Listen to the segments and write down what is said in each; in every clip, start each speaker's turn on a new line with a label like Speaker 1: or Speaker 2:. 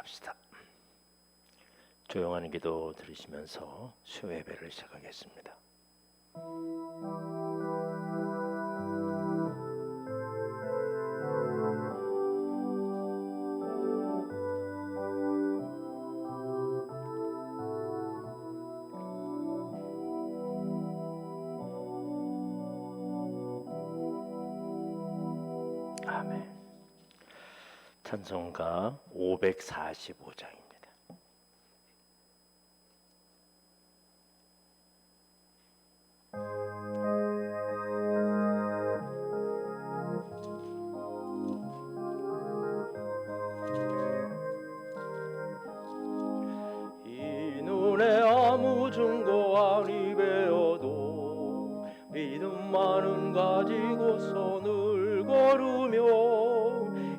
Speaker 1: 기도합시다. 조용한 기도 들으시면서 수요 예배를 시작하겠습니다. 아멘. 찬송가 545장입니다. 이 눈에 아무 증거 아니 배어도 믿음만은 가지고서 늘 걸으며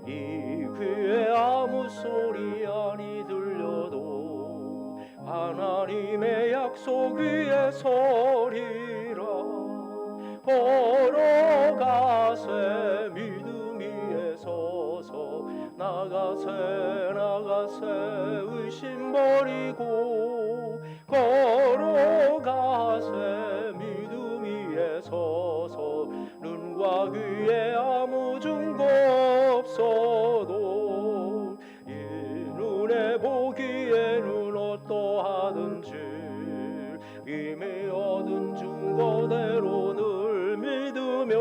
Speaker 1: 이 귀에 아무 소리 아니 들려도 하나님의 약속 위에 서리라. 걸어가세 믿음 위에 서서 나가세 의심 버리고 걸어가세 믿음 위에 서서 눈과 귀에 아무 증거 없어도 이 눈에 보기에는 어떠하든지 이미 얻은 증거대로 늘 믿으며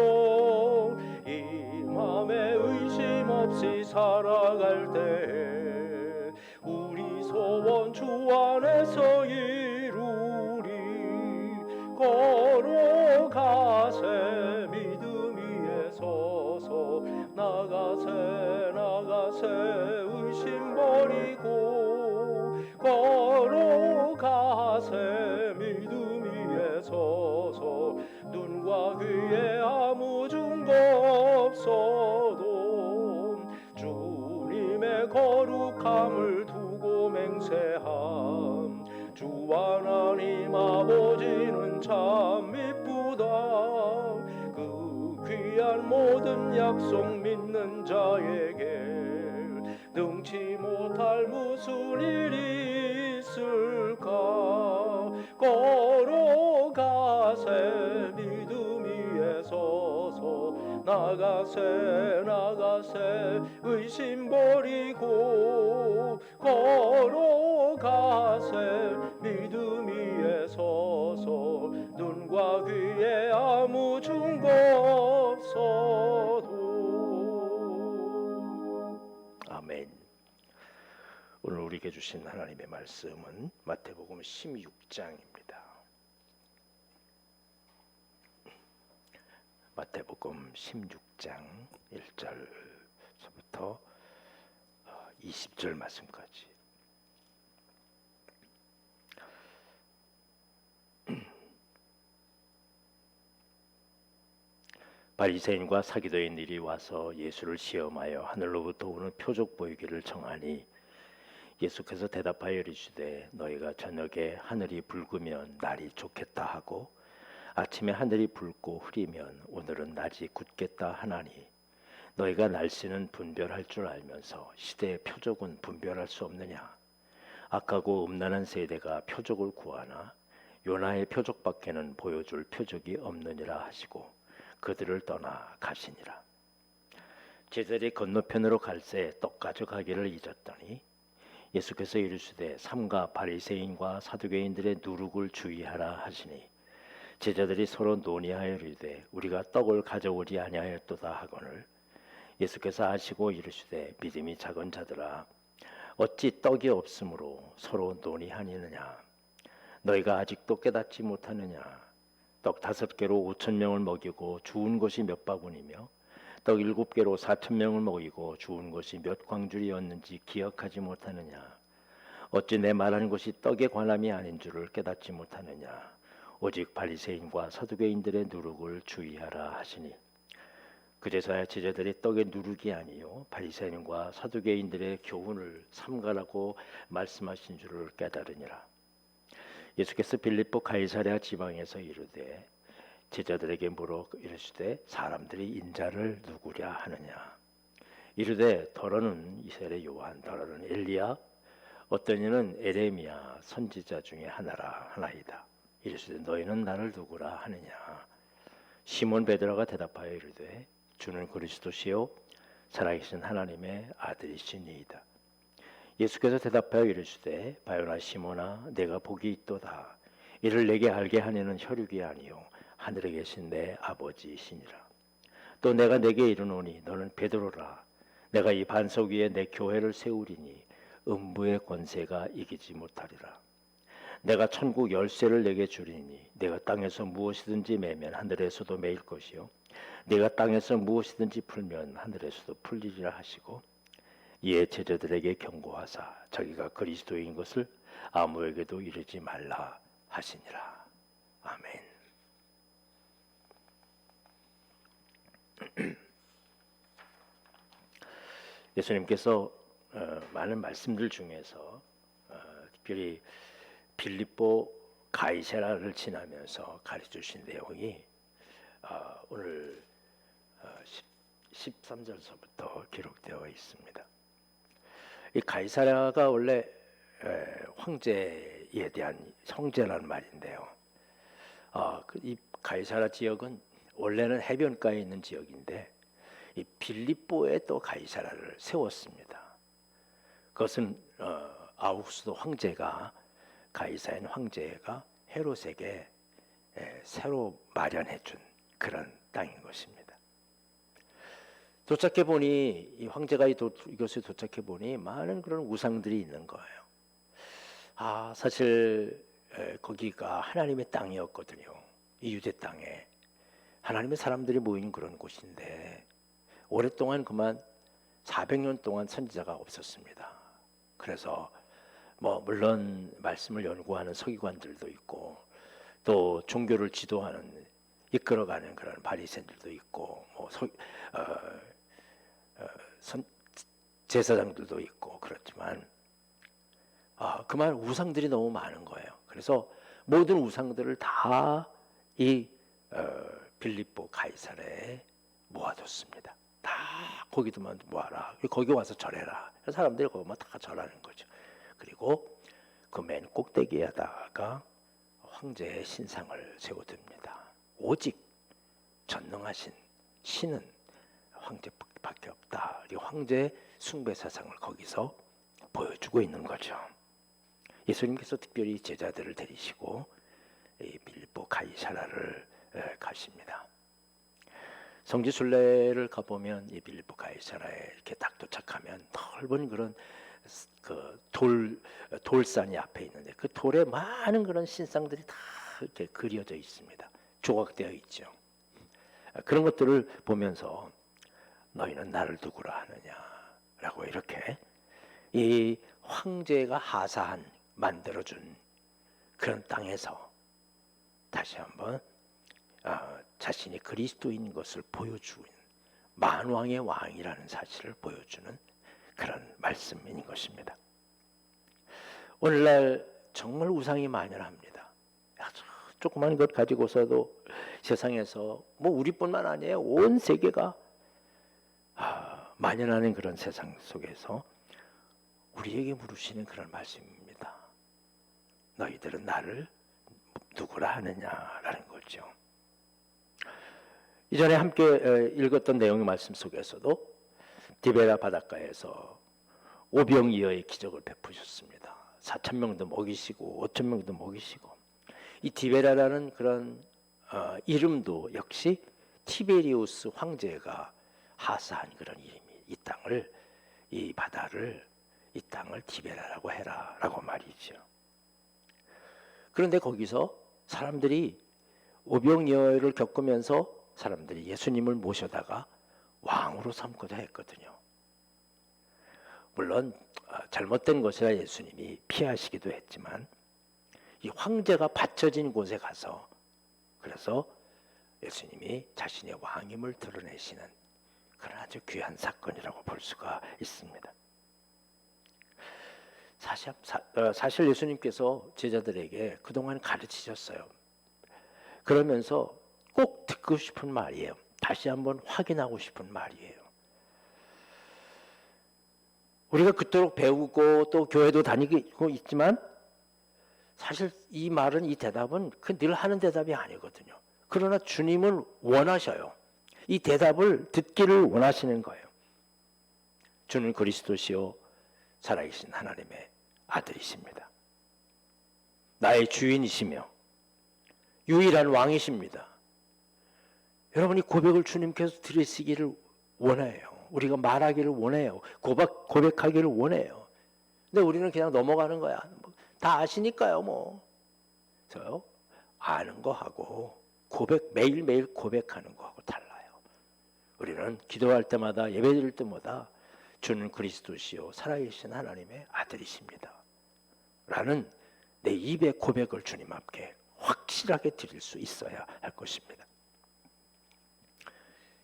Speaker 1: 이 맘에 의심 없이 살아갈 때에 우리 소원 주 안에서 이루리. 걸어가세 믿음 위에 서서 나가세 의심 버리고 걸어가세 믿음 위에 서서 눈과 귀에 아무 증거 없어도 주님의 거룩함을 두고 맹세함. 주 하나님 아버지는 참 미쁘다. 그 귀한 모든 약속 믿는 자에게 능치 못할 무슨 일이 있을까. 걸어가세 믿음 위에 서서 나가세 의심 버리고 걸어가세 믿음 위에 서서 눈과 귀에 아무 증거 없어도. 아멘. 오늘 우리에게 주신 하나님의 말씀은 마태복음 16장입니다. 마태복음 16장 1절부터 20절 말씀까지. 바리새인과 사기도인들이 와서 예수를 시험하여 하늘로부터 오는 표적 보이기를 청하니 예수께서 대답하여 이르시되 너희가 저녁에 하늘이 붉으면 날이 좋겠다 하고 아침에 하늘이 붉고 흐리면 오늘은 낮이 굳겠다 하나니 너희가 날씨는 분별할 줄 알면서 시대의 표적은 분별할 수 없느냐. 악하고 음란한 세대가 표적을 구하나 요나의 표적밖에는 보여줄 표적이 없느니라 하시고 그들을 떠나 가시니라. 제자들이 건너편으로 갈새 떡 가져가기를 잊었더니 예수께서 이르시되 삼가 바리새인과 사두개인들의 누룩을 주의하라 하시니 제자들이 서로 논의하여 이르되 우리가 떡을 가져오지 아니하였도다 하거늘 예수께서 아시고 이르시되 믿음이 작은 자들아 어찌 떡이 없으므로 서로 논의하느냐. 너희가 아직도 깨닫지 못하느냐. 떡 5개로 5,000명을 먹이고 주운 것이 몇 바구니며 떡 7개로 4,000명을 먹이고 주운 것이 몇 광줄이었는지 기억하지 못하느냐. 어찌 내 말하는 것이 떡에 관함이 아닌 줄을 깨닫지 못하느냐. 오직 바리새인과 사두개인들의 누룩을 주의하라 하시니 그제서야 제자들이 떡의 누룩이 아니요 바리새인과 사두개인들의 교훈을 삼가라고 말씀하신 줄을 깨달으니라. 예수께서 빌립보 가이사랴 지방에서 이르되 제자들에게 물어 이르시되 사람들이 인자를 누구랴 하느냐. 이르되 더러는 이스라엘의 요한, 더러는 엘리야, 어떤 이는 에레미야 선지자 중에 하나이다. 이르시되 너희는 나를 누구라 하느냐. 시몬 베드로가 대답하여 이르되 주는 그리스도시요 살아계신 하나님의 아들이시니이다. 예수께서 대답하여 이르시되 바요나 시몬아 내가 복이 있도다. 이를 내게 알게 하려는 혈육이 아니요 하늘에 계신 내 아버지이시니라. 또 내가 내게 이르노니 너는 베드로라. 내가 이 반석 위에 내 교회를 세우리니 음부의 권세가 이기지 못하리라. 내가 천국 열쇠를 내게 주리니 내가 땅에서 무엇이든지 매면 하늘에서도 매일 것이요 내가 땅에서 무엇이든지 풀면 하늘에서도 풀리리라 하시고 이에 제자들에게 경고하사 자기가 그리스도인 것을 아무에게도 이르지 말라 하시니라. 아멘. 예수님께서 많은 말씀들 중에서 특별히 빌립보 가이사라를 지나면서 가르쳐주신 내용이 오늘 13절서부터 기록되어 있습니다. 이 가이사라가 원래 황제에 대한 형제라는 말인데요. 이 가이사라 지역은 원래는 해변가에 있는 지역인데 이 빌립보에 또 가이사라를 세웠습니다. 그것은 아우구스도 황제가 가이사인 황제가 헤롯에게 새로 마련해준 그런 땅인 것입니다. 도착해 보니 이 황제가 이곳에 도착해 보니 많은 그런 우상들이 있는 거예요. 사실 거기가 하나님의 땅이었거든요. 이 유대 땅에 하나님의 사람들이 모이는 그런 곳인데 오랫동안 그만 400년 동안 선지자가 없었습니다. 그래서 물론 말씀을 연구하는 서기관들도 있고 또 종교를 지도하는 이끌어가는 그런 바리새인들도 있고 제사장들도 있고 그렇지만 그만 우상들이 너무 많은 거예요. 그래서 모든 우상들을 다 이 빌립보 가이사라에 모아뒀습니다. 다 거기도만 모아라. 거기 와서 절해라. 사람들이 거기만 다 절하는 거죠. 그리고 그 맨 꼭대기에다가 황제의 신상을 세워둡니다. 오직 전능하신 신은 황제밖에 없다. 이 황제의 숭배 사상을 거기서 보여주고 있는 거죠. 예수님께서 특별히 제자들을 데리시고 이 빌립보 가이사라를 가십니다. 성지 순례를 가보면 이 빌립보 가이사라에 이렇게 딱 도착하면 넓은 그런 그 돌산이 앞에 있는데 그 돌에 많은 그런 신상들이 다 이렇게 그려져 있습니다. 조각되어 있죠. 그런 것들을 보면서 너희는 나를 누구라 하느냐라고 이렇게 이 황제가 하사한 만들어준 그런 땅에서 다시 한번 자신이 그리스도인 것을 보여주는 만왕의 왕이라는 사실을 보여주는 그런 말씀인 것입니다. 오늘날 정말 우상이 만연합니다. 조그만 것 가지고서도 세상에서 우리뿐만 아니에요. 온 세계가 만연하는 그런 세상 속에서 우리에게 물으시는 그런 말씀입니다. 너희들은 나를 누구라 하느냐라는 거죠. 이전에 함께 읽었던 내용의 말씀 속에서도 디베라 바닷가에서 오병이어의 기적을 베푸셨습니다. 4,000명도 먹이시고 5,000명도 먹이시고 이 디베라라는 그런 이름도 역시 티베리우스 황제가 하사한 그런 이름이 이 바다를 이 땅을 디베라라고 해라라고 말이죠. 그런데 거기서 사람들이 오병이어를 겪으면서 사람들이 예수님을 모셔다가 왕으로 삼고도 했거든요. 물론 잘못된 것이라 예수님이 피하시기도 했지만 이 황제가 받쳐진 곳에 가서 그래서 예수님이 자신의 왕임을 드러내시는 그런 아주 귀한 사건이라고 볼 수가 있습니다. 사실 예수님께서 제자들에게 그동안 가르치셨어요. 그러면서 꼭 듣고 싶은 말이에요. 다시 한번 확인하고 싶은 말이에요. 우리가 그토록 배우고 또 교회도 다니고 있지만 사실 이 말은, 이 대답은 늘 하는 대답이 아니거든요. 그러나 주님은 원하셔요. 이 대답을 듣기를 원하시는 거예요. 주는 그리스도시요 살아계신 하나님의 아들이십니다. 나의 주인이시며 유일한 왕이십니다. 여러분이 고백을 주님께서 드리시기를 원해요. 우리가 말하기를 원해요. 고백하기를 원해요. 근데 우리는 그냥 넘어가는 거야. 다 아시니까요, 뭐. 저요? 아는 거하고 매일매일 고백하는 거하고 달라요. 우리는 기도할 때마다, 예배드릴 때마다 주는 그리스도시요 살아계신 하나님의 아들이십니다 라는 내 입의 고백을 주님 앞에 확실하게 드릴 수 있어야 할 것입니다.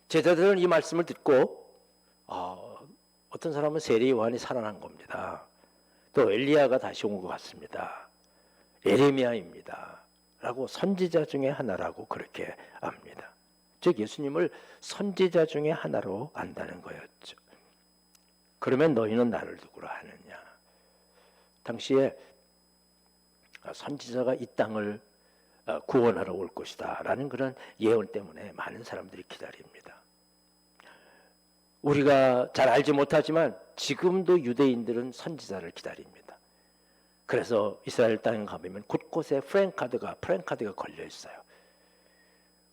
Speaker 1: 제자들은 이 말씀을 듣고 어떤 사람은 세례 요한이 살아난 겁니다. 또 엘리야가 다시 온 것 같습니다. 예레미야입니다 라고 선지자 중에 하나라고 그렇게 압니다. 즉 예수님을 선지자 중에 하나로 안다는 거였죠. 그러면 너희는 나를 누구라 하느냐. 당시에 선지자가 이 땅을 구원하러 올 것이다 라는 그런 예언 때문에 많은 사람들이 기다립니다. 우리가 잘 알지 못하지만 지금도 유대인들은 선지자를 기다립니다. 그래서 이스라엘 땅에 가보면 곳곳에 프랭카드가 걸려 있어요.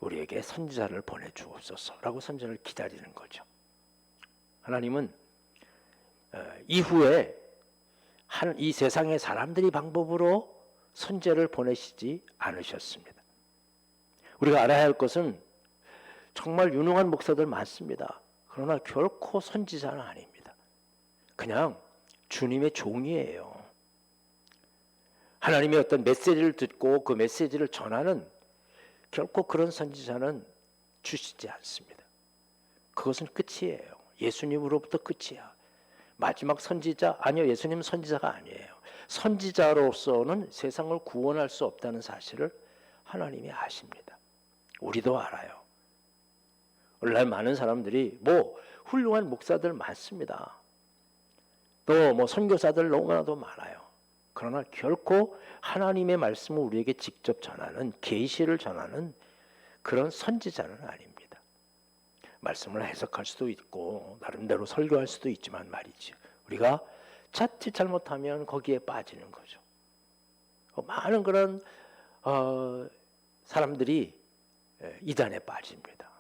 Speaker 1: 우리에게 선지자를 보내주옵소서라고 선지자를 기다리는 거죠. 하나님은 이후에 이 세상의 사람들이 방법으로 선지자를 보내시지 않으셨습니다. 우리가 알아야 할 것은 정말 유능한 목사들 많습니다. 그러나 결코 선지자는 아닙니다. 그냥 주님의 종이에요. 하나님의 어떤 메시지를 듣고 그 메시지를 전하는, 결코 그런 선지자는 주시지 않습니다. 그것은 끝이에요. 예수님으로부터 끝이야. 마지막 선지자? 아니요, 예수님은 선지자가 아니에요. 선지자로서는 세상을 구원할 수 없다는 사실을 하나님이 아십니다. 우리도 알아요. 오늘날 많은 사람들이 훌륭한 목사들 많습니다. 또 선교사들 너무나도 많아요. 그러나 결코 하나님의 말씀을 우리에게 직접 전하는, 계시를 전하는 그런 선지자는 아닙니다. 말씀을 해석할 수도 있고 나름대로 설교할 수도 있지만 말이죠. 우리가 자칫 잘못하면 거기에 빠지는 거죠. 많은 그런 사람들이 이단에 빠집니다.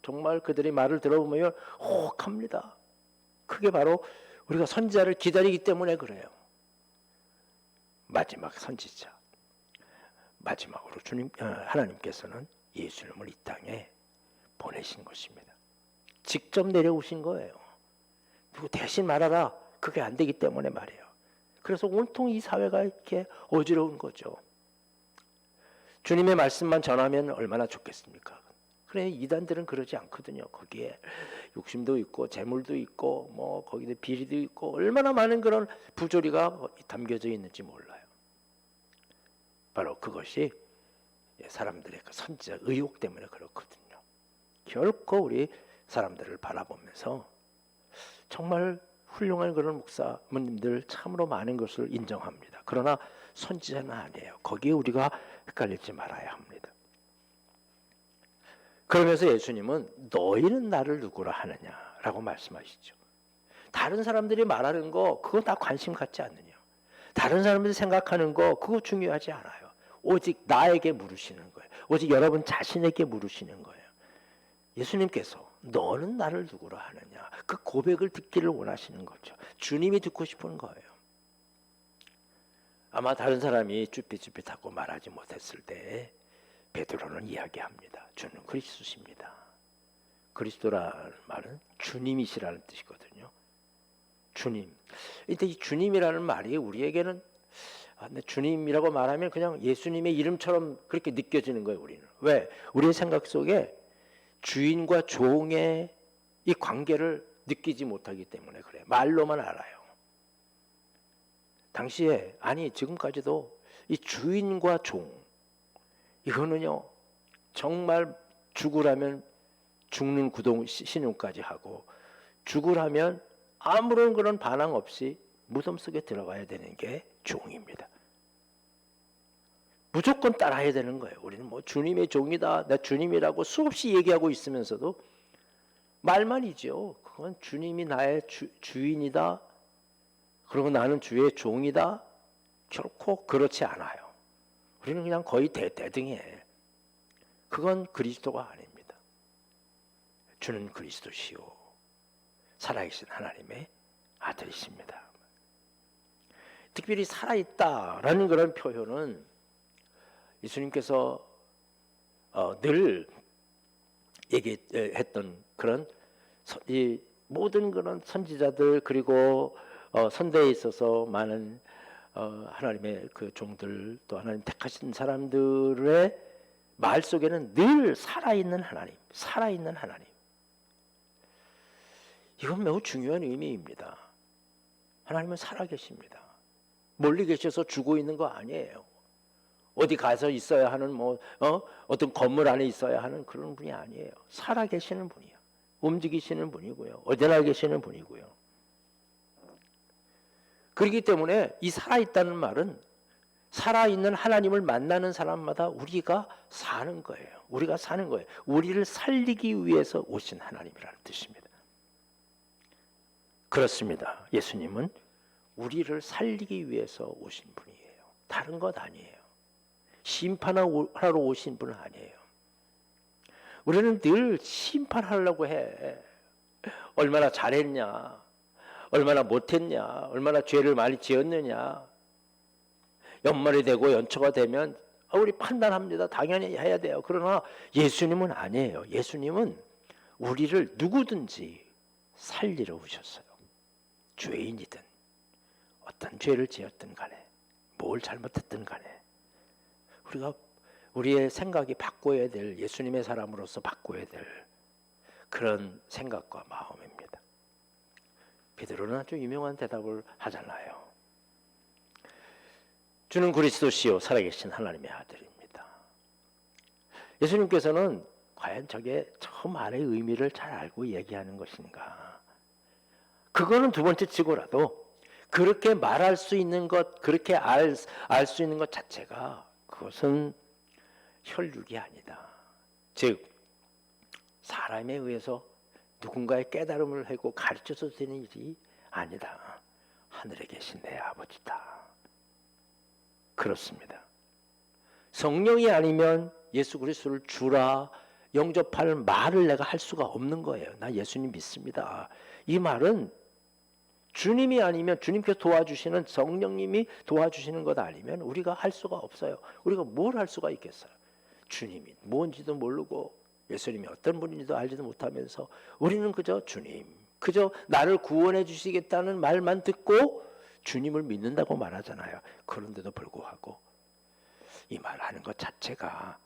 Speaker 1: 정말 그들의 말을 들어보면 혹합니다. 그게 바로 우리가 선지자를 기다리기 때문에 그래요. 마지막 선지자, 마지막으로 하나님께서는 예수님을 이 땅에 보내신 것입니다. 직접 내려오신 거예요. 누구 대신 말하라, 그게 안 되기 때문에 말이에요. 그래서 온통 이 사회가 이렇게 어지러운 거죠. 주님의 말씀만 전하면 얼마나 좋겠습니까? 그래, 이단들은 그러지 않거든요. 거기에 욕심도 있고 재물도 있고 거기에 비리도 있고 얼마나 많은 그런 부조리가 담겨져 있는지 몰라요. 바로 그것이 사람들의 그 선지자 의욕 때문에 그렇거든요. 결코 우리 사람들을 바라보면서 정말 훌륭한 그런 목사님들 참으로 많은 것을 인정합니다. 그러나 선지자는 아니에요. 거기에 우리가 헷갈리지 말아야 합니다. 그러면서 예수님은 너희는 나를 누구라 하느냐라고 말씀하시죠. 다른 사람들이 말하는 거 그거 다 관심 갖지 않느냐. 다른 사람들이 생각하는 거 그거 중요하지 않아요. 오직 나에게 물으시는 거예요. 오직 여러분 자신에게 물으시는 거예요. 예수님께서 너는 나를 누구라 하느냐, 그 고백을 듣기를 원하시는 거죠. 주님이 듣고 싶은 거예요. 아마 다른 사람이 쭈삣쭈삣하고 말하지 못했을 때 베드로는 이야기합니다. 주는 그리스도십니다. 그리스도라는 말은 주님이시라는 뜻이거든요. 주님. 근데 이 주님이라는 말이 우리에게는 주님이라고 말하면 그냥 예수님의 이름처럼 그렇게 느껴지는 거예요. 우리는. 왜? 우리의 생각 속에 주인과 종의 이 관계를 느끼지 못하기 때문에 그래요. 말로만 알아요. 당시에, 아니 지금까지도 이 주인과 종, 이거는요 정말 죽으라면 죽는 구동 신용까지 하고, 죽으라면 아무런 그런 반항 없이 무덤 속에 들어가야 되는 게 종입니다. 무조건 따라야 되는 거예요. 우리는 뭐 주님의 종이다, 나 주님이라고 수없이 얘기하고 있으면서도 말만이죠. 그건 주님이 나의 주인이다, 그리고 나는 주의 종이다, 결코 그렇지 않아요. 우리는 그냥 거의 대등해. 그건 그리스도가 아닙니다. 주는 그리스도시요 살아계신 하나님의 아들이십니다. 특별히 살아있다라는 그런 표현은 예수님께서 늘 얘기했던 그런 이 모든 그런 선지자들, 그리고 선대에 있어서 많은 하나님의 그 종들, 또 하나님 택하신 사람들의 말 속에는 늘 살아있는 하나님, 살아있는 하나님. 이건 매우 중요한 의미입니다. 하나님은 살아계십니다. 멀리 계셔서 죽어 있는 거 아니에요. 어디 가서 있어야 하는 어떤 건물 안에 있어야 하는 그런 분이 아니에요. 살아계시는 분이야. 움직이시는 분이고요. 어디나 계시는 분이고요. 그렇기 때문에 이 살아있다는 말은 살아있는 하나님을 만나는 사람마다 우리가 사는 거예요. 우리가 사는 거예요. 우리를 살리기 위해서 오신 하나님이라는 뜻입니다. 그렇습니다. 예수님은 우리를 살리기 위해서 오신 분이에요. 다른 것 아니에요. 심판하러 오신 분은 아니에요. 우리는 늘 심판하려고 해. 얼마나 잘했냐, 얼마나 못했냐, 얼마나 죄를 많이 지었느냐. 연말이 되고 연초가 되면 우리 판단합니다. 당연히 해야 돼요. 그러나 예수님은 아니에요. 예수님은 우리를 누구든지 살리러 오셨어요. 죄인이든 어떤 죄를 지었든 간에, 뭘 잘못했든 간에 우리의 생각이 바꿔야 될, 예수님의 사람으로서 바꿔야 될 그런 생각과 마음입니다. 베드로는 아주 유명한 대답을 하잖아요. 주는 그리스도시요 살아계신 하나님의 아들입니다. 예수님께서는 과연 저게 저 말의 의미를 잘 알고 얘기하는 것인가? 그거는 두 번째 치고라도 그렇게 말할 수 있는 것, 그렇게 알 수 있는 것 자체가 그것은 혈육이 아니다. 즉 사람에 의해서 누군가의 깨달음을 하고 가르쳐서 되는 일이 아니다. 하늘에 계신 내 아버지다. 그렇습니다. 성령이 아니면 예수 그리스도를 주라 영접할 말을 내가 할 수가 없는 거예요. 나 예수님 믿습니다. 이 말은 주님이 아니면, 주님께서 도와주시는 성령님이 도와주시는 것 아니면 우리가 할 수가 없어요. 우리가 뭘 할 수가 있겠어요? 주님이 뭔지도 모르고 예수님이 어떤 분인지도 알지도 못하면서 우리는 그저 주님, 그저 나를 구원해 주시겠다는 말만 듣고 주님을 믿는다고 말하잖아요. 그런데도 불구하고 이 말하는 것 자체가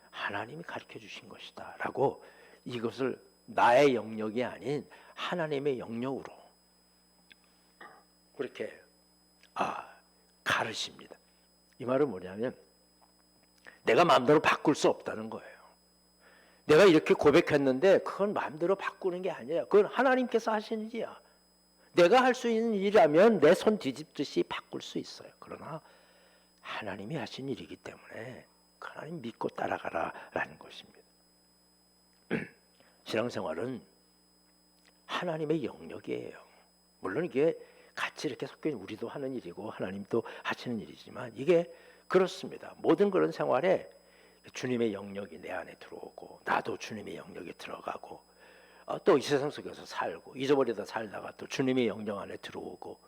Speaker 1: 하나님이 가르쳐 주신 것이다 라고, 이것을 나의 영역이 아닌 하나님의 영역으로 그렇게 가르칩니다. 이 말은 뭐냐면 내가 마음대로 바꿀 수 없다는 거예요. 내가 이렇게 고백했는데 그건 마음대로 바꾸는 게 아니에요. 그건 하나님께서 하시는 일이야. 내가 할 수 있는 일이라면 내 손 뒤집듯이 바꿀 수 있어요. 그러나 하나님이 하신 일이기 때문에 하나님 믿고 따라가라라는 것입니다. 신앙생활은 하나님의 영역이에요. 물론 이게 같이 이렇게 섞여 있는, 우리도 하는 일이고 하나님도 하시는 일이지만 이게 그렇습니다. 모든 그런 생활에 주님의 영역이 내 안에 들어오고 나도 주님의 영역에 들어가고 또 이 세상 속에서 살고 잊어버리다 살다가 또 주님의 영역 안에 들어오고,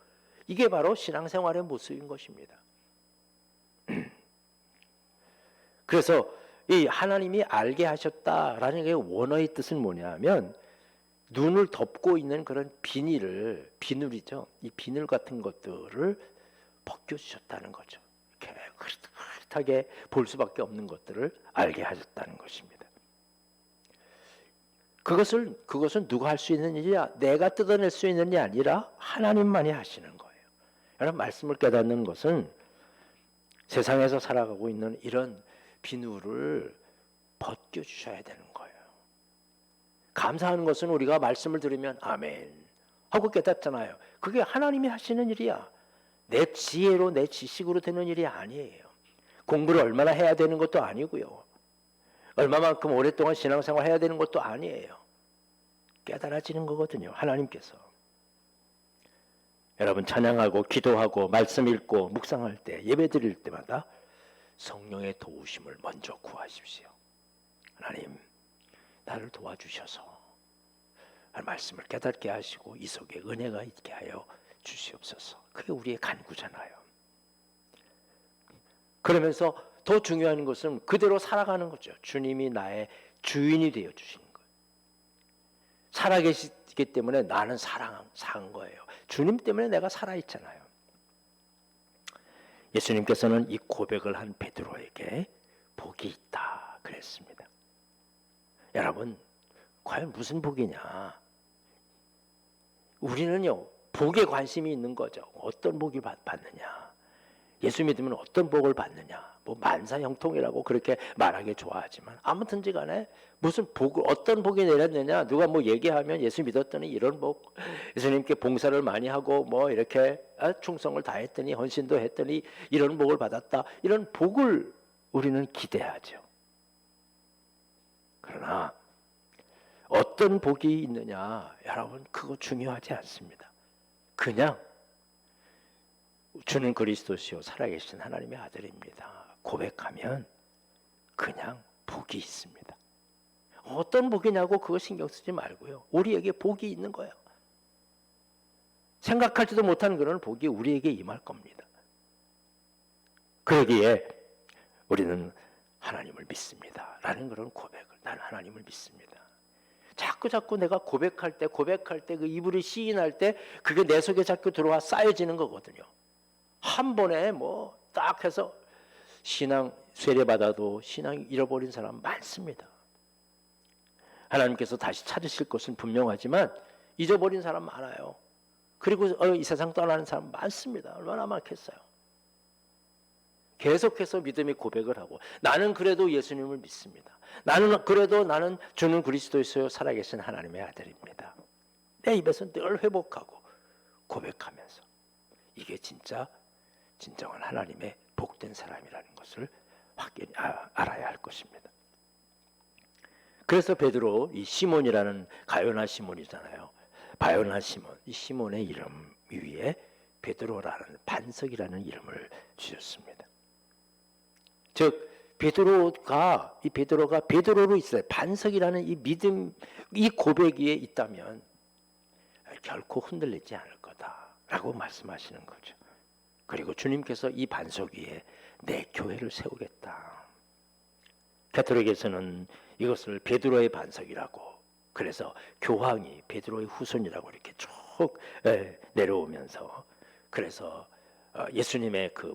Speaker 1: 이게 바로 신앙생활의 모습인 것입니다. 그래서 이 하나님이 알게 하셨다라는 게 원어의 뜻은 뭐냐면 눈을 덮고 있는 그런 비늘이죠. 이 비늘 같은 것들을 벗겨주셨다는 거죠. 이렇게 흐릿하게 볼 수밖에 없는 것들을 알게 하셨다는 것입니다. 그것은 누가 할 수 있는 일이야? 내가 뜯어낼 수 있는 일이 아니라 하나님만이 하시는 거예요. 여러분, 말씀을 깨닫는 것은 세상에서 살아가고 있는 이런 비누를 벗겨주셔야 되는 거예요. 감사하는 것은 우리가 말씀을 들으면 아멘, 하고 깨닫잖아요. 그게 하나님이 하시는 일이야. 내 지혜로 내 지식으로 되는 일이 아니에요. 공부를 얼마나 해야 되는 것도 아니고요. 얼마만큼 오랫동안 신앙생활 해야 되는 것도 아니에요. 깨달아지는 거거든요. 하나님께서. 여러분 찬양하고 기도하고 말씀 읽고 묵상할 때 예배 드릴 때마다 성령의 도우심을 먼저 구하십시오. 하나님 나를 도와주셔서 말씀을 깨닫게 하시고 이 속에 은혜가 있게 하여 주시옵소서. 그게 우리의 간구잖아요. 그러면서 더 중요한 것은 그대로 살아가는 거죠. 주님이 나의 주인이 되어 주시는 거예요. 살아계시기 때문에 나는 산 거예요. 주님 때문에 내가 살아있잖아요. 예수님께서는 이 고백을 한 베드로에게 복이 있다 그랬습니다. 여러분 과연 무슨 복이냐? 우리는요 복에 관심이 있는 거죠. 어떤 복이 받느냐? 예수 믿으면 어떤 복을 받느냐? 뭐 만사형통이라고 그렇게 말하기 좋아하지만 아무튼지 간에 무슨 복을 어떤 복이 내렸느냐? 누가 뭐 얘기하면 예수 믿었더니 이런 복, 예수님께 봉사를 많이 하고 뭐 이렇게 충성을 다했더니 헌신도 했더니 이런 복을 받았다. 이런 복을 우리는 기대하죠. 그러나 어떤 복이 있느냐? 여러분 그거 중요하지 않습니다. 그냥 주는 그리스도시요 살아계신 하나님의 아들입니다. 고백하면 그냥 복이 있습니다. 어떤 복이냐고 그거 신경 쓰지 말고요. 우리에게 복이 있는 거예요. 생각하지도 못한 그런 복이 우리에게 임할 겁니다. 그러기에 우리는 하나님을 믿습니다. 라는 그런 고백을 나는 하나님을 믿습니다. 자꾸 내가 고백할 때 그 이불이 시인할 때 그게 내 속에 자꾸 들어와 쌓여지는 거거든요. 한 번에 뭐 딱 해서 신앙 세례받아도 신앙 잃어버린 사람 많습니다. 하나님께서 다시 찾으실 것은 분명하지만 잊어버린 사람 많아요. 그리고 이 세상 떠나는 사람 많습니다. 얼마나 많겠어요. 계속해서 믿음의 고백을 하고 나는 그래도 예수님을 믿습니다. 나는 주는 그리스도이시요 살아계신 하나님의 아들입니다. 내 입에서 늘 회복하고 고백하면서 이게 진정한 하나님의 복된 사람이라는 것을 확연히 알아야 할 것입니다. 그래서 베드로 이 시몬이라는 가요나 시몬이잖아요. 바요나 시몬, 이 시몬의 이름 위에 베드로라는 반석이라는 이름을 주셨습니다. 즉 베드로가 베드로로 있어요. 반석이라는 이 믿음, 이 고백 위에 있다면 결코 흔들리지 않을 거다라고 말씀하시는 거죠. 그리고 주님께서 이 반석 위에 내 교회를 세우겠다. 가톨릭에서는 이것을 베드로의 반석이라고, 그래서 교황이 베드로의 후손이라고 이렇게 쭉 내려오면서, 그래서 예수님의 그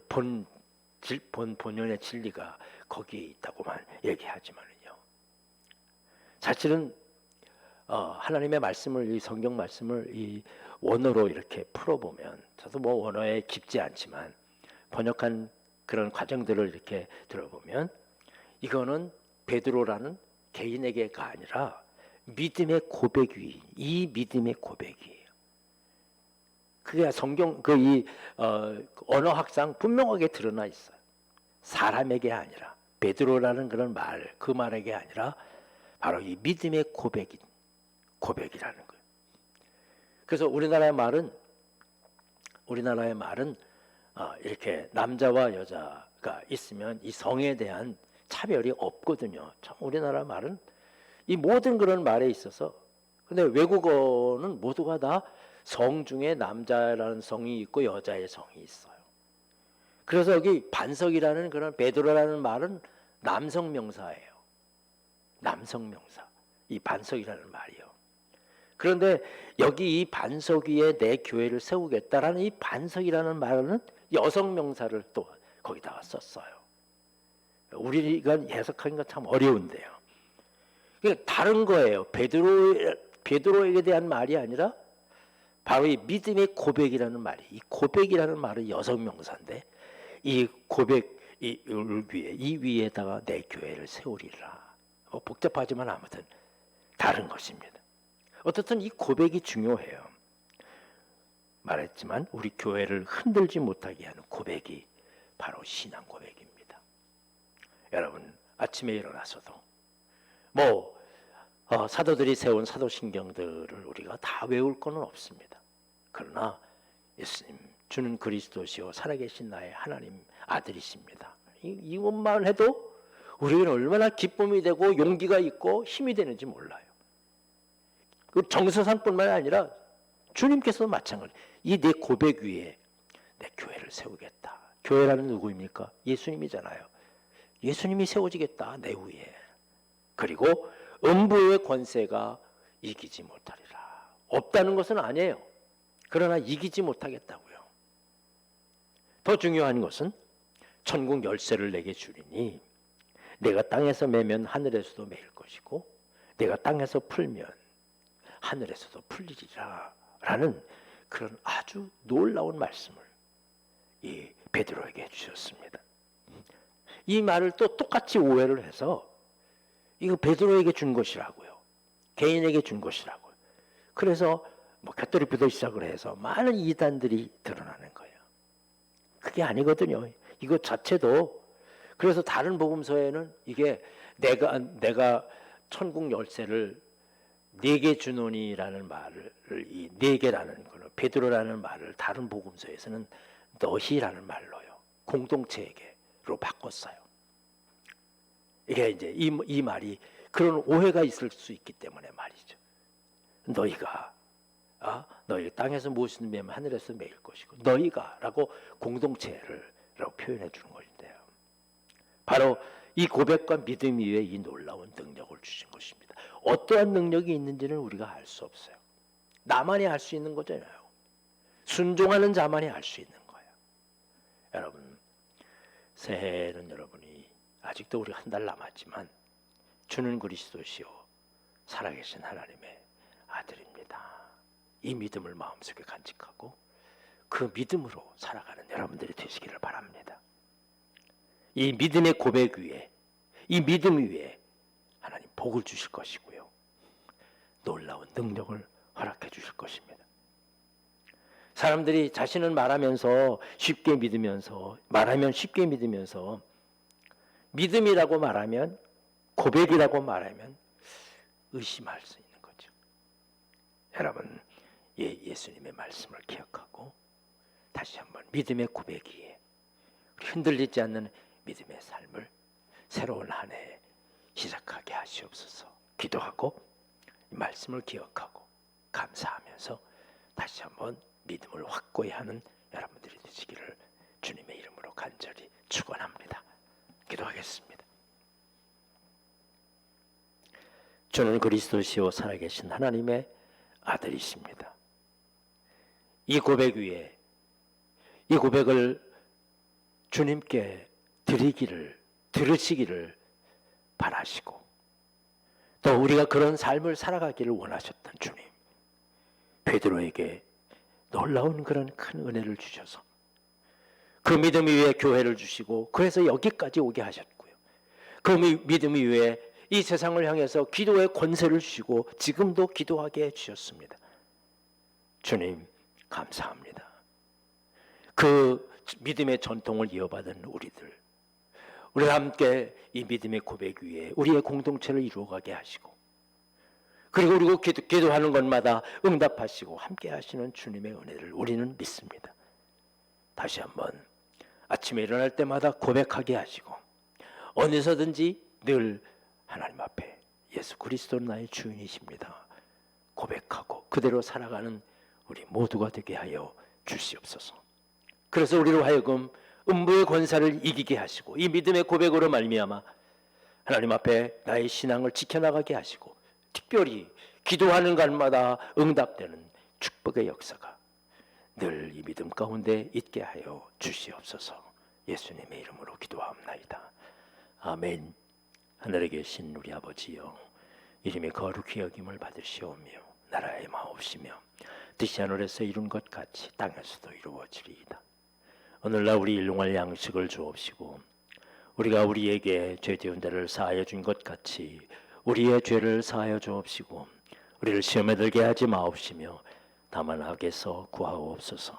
Speaker 1: 본연의 진리가 거기에 있다고만 얘기하지만요. 사실은 하나님의 말씀을, 이 성경 말씀을 이 원어로 이렇게 풀어보면, 저도 뭐 원어에 깊지 않지만 번역한 그런 과정들을 이렇게 들어보면 이거는 베드로라는 개인에게가 아니라 믿음의 고백이, 이 믿음의 고백이에요. 그게 성경 이 언어학상 분명하게 드러나 있어요. 사람에게 아니라 베드로라는 그런 말, 그 말에게 아니라 바로 이 믿음의 고백이라는 거예요. 그래서 우리나라의 말은 이렇게 남자와 여자가 있으면 이 성에 대한 차별이 없거든요. 참 우리나라 말은 이 모든 그런 말에 있어서, 근데 외국어는 모두가 다 성 중에 남자라는 성이 있고 여자의 성이 있어요. 그래서 여기 반석이라는 그런 베드로라는 말은 남성 명사예요. 남성 명사. 이 반석이라는 말이요. 그런데 여기 이 반석 위에 내 교회를 세우겠다라는 이 반석이라는 말은 여성 명사를 또 거기다가 썼어요. 우리가 해석하는 건 참 어려운데요. 그러니까 다른 거예요. 베드로에게 대한 말이 아니라 바로 이 믿음의 고백이라는 말이, 이 고백이라는 말은 여성 명사인데 이 고백 이 위에다가 내 교회를 세우리라. 복잡하지만 아무튼 다른 것입니다. 어떻든 이 고백이 중요해요. 말했지만 우리 교회를 흔들지 못하게 하는 고백이 바로 신앙 고백입니다. 여러분, 아침에 일어나서도 사도들이 세운 사도신경들을 우리가 다 외울 건 없습니다. 그러나 예수님 주는 그리스도시요 살아계신 나의 하나님 아들이십니다. 이것만 해도 우리는 얼마나 기쁨이 되고 용기가 있고 힘이 되는지 몰라요. 그 정서상뿐만 아니라 주님께서도 마찬가지. 이 내 고백 위에 내 교회를 세우겠다. 교회라는 누구입니까? 예수님이잖아요. 예수님이 세워지겠다 내 위에. 그리고 음부의 권세가 이기지 못하리라. 없다는 것은 아니에요. 그러나 이기지 못하겠다고요. 더 중요한 것은 천국 열쇠를 내게 주리니 내가 땅에서 매면 하늘에서도 매일 것이고 내가 땅에서 풀면 하늘에서도 풀리리라 라는 그런 아주 놀라운 말씀을 이 베드로에게 해주셨습니다. 이 말을 또 똑같이 오해를 해서 이거 베드로에게 준 것이라고요. 개인에게 준 것이라고요. 그래서 곁들이부터 시작을 해서 많은 이단들이 드러나는 거예요. 그게 아니거든요. 이것 자체도. 그래서 다른 복음서에는 이게 내가 천국 열쇠를 네게 주노니라는 말을 이 네게라는 거는 베드로라는 말을 다른 복음서에서는 너희라는 말로요. 공동체에게로 바꿨어요. 이게 이제 이 말이 그런 오해가 있을 수 있기 때문에 말이죠. 너희가 너희 땅에서 무엇을 매면 하늘에서 매일 것이고 너희가라고 공동체를라고 표현해 주는 것인데요. 바로 이 고백과 믿음 위에 이 놀라운 능력을 주신 것입니다. 어떠한 능력이 있는지는 우리가 알 수 없어요. 나만이 알 수 있는 거잖아요. 순종하는 자만이 알 수 있는 거예요. 여러분, 새해에는 여러분이 아직도 우리 한 달 남았지만 주는 그리스도시요 살아계신 하나님의 아들입니다. 이 믿음을 마음속에 간직하고 그 믿음으로 살아가는 여러분들이 되시기를 바랍니다. 이 믿음의 고백 위에, 이 믿음 위에 하나님 복을 주실 것이고요. 놀라운 능력을 허락해 주실 것입니다. 사람들이 자신을 말하면 쉽게 믿으면서 믿음이라고 말하면, 고백이라고 말하면 의심할 수 있는 거죠. 여러분, 예수님의 말씀을 기억하고 다시 한번 믿음의 고백 위에 흔들리지 않는 믿음의 삶을 새로운 한 해에 시작하게 하시옵소서. 기도하고 말씀을 기억하고 감사하면서 다시 한번 믿음을 확고히 하는 여러분들이 되시기를 주님의 이름으로 간절히 축원합니다. 기도하겠습니다. 주는 그리스도시요 살아계신 하나님의 아들이십니다. 이 고백 위에 이 고백을 주님께 들으시기를 바라시고 또 우리가 그런 삶을 살아가기를 원하셨던 주님, 베드로에게 놀라운 그런 큰 은혜를 주셔서 그 믿음 위에 교회를 주시고 그래서 여기까지 오게 하셨고요. 그 믿음 위에 이 세상을 향해서 기도의 권세를 주시고 지금도 기도하게 해주셨습니다. 주님 감사합니다. 그 믿음의 전통을 이어받은 우리가 함께 이 믿음의 고백 위에 우리의 공동체를 이루어가게 하시고 그리고 기도하는 것마다 응답하시고 함께 하시는 주님의 은혜를 우리는 믿습니다. 다시 한번 아침에 일어날 때마다 고백하게 하시고 어디서든지 늘 하나님 앞에 예수 그리스도는 나의 주인이십니다. 고백하고 그대로 살아가는 우리 모두가 되게 하여 주시옵소서. 그래서 우리로 하여금 음부의 권세를 이기게 하시고 이 믿음의 고백으로 말미암아 하나님 앞에 나의 신앙을 지켜나가게 하시고 특별히 기도하는 것마다 응답되는 축복의 역사가 늘 이 믿음 가운데 있게 하여 주시옵소서. 예수님의 이름으로 기도하옵나이다. 아멘. 하늘에 계신 우리 아버지여, 이름이 거룩히 여김을 받으시오며 나라의 마옵시며 뜻이 하늘에서 이룬 것 같이 땅에서도 이루어지리이다. 오늘날 우리 일용할 양식을 주옵시고 우리가 우리에게 죄지은 자를 사하여 준 것 같이 우리의 죄를 사하여 주옵시고 우리를 시험에 들게 하지 마옵시며 다만 악에서 구하옵소서.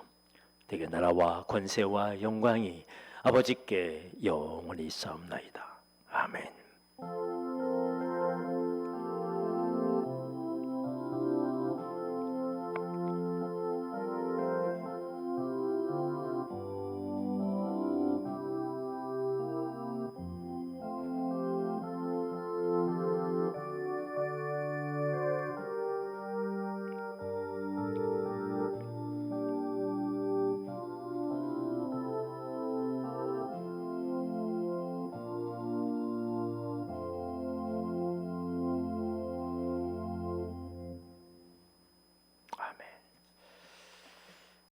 Speaker 1: 되게 나라와 권세와 영광이 아버지께 영원히 있사옵나이다. 아멘.